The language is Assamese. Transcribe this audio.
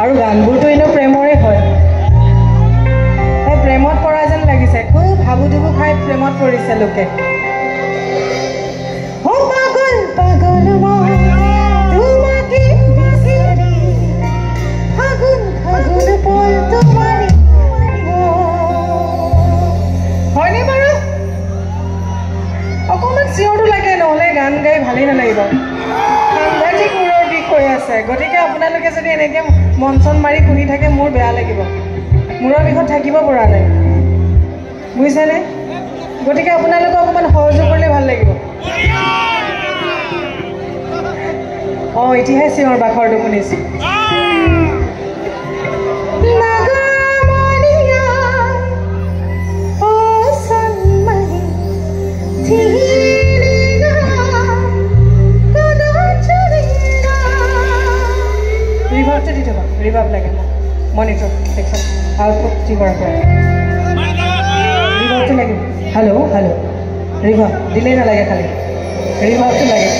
আৰু গানবোৰতো এনেও প্ৰেমৰে হয় প্ৰেমত পৰা যেন লাগিছে খুব হাবু দুবু খাই প্ৰেমত পৰিছে লোকে হয়নে বাৰু অকণমান চিঞৰটো লাগে নহ'লে গান গাই ভালেই নালাগিব সাংঘাতিক মূৰৰ বিষ হৈ আছে গতিকে আপোনালোকে যদি এনেকৈ মন চন মাৰি শুনি থাকে মোৰ বেয়া লাগিব মূৰৰ বিষত থাকিব পৰা নাই বুজিছেনে গতিকে আপোনালোকে অকণমান সহযোগ কৰিলে ভাল লাগিব অঁ এতিয়াহে চিঞৰ বাখৰটো শুনিছোঁ ৰিভাৰ্বটো দি থ'বা ৰিভাৰ্ব লাগে মোক মনিটৰ ছেকশ্যন আউটপুট যি কৰাৰ পৰা ৰিভাৰ্বটো লাগিব হেল্ল' হেল্ল' ৰিভাৰ্ব দিলেই নালাগে খালি ৰিভাৰ্বটো লাগে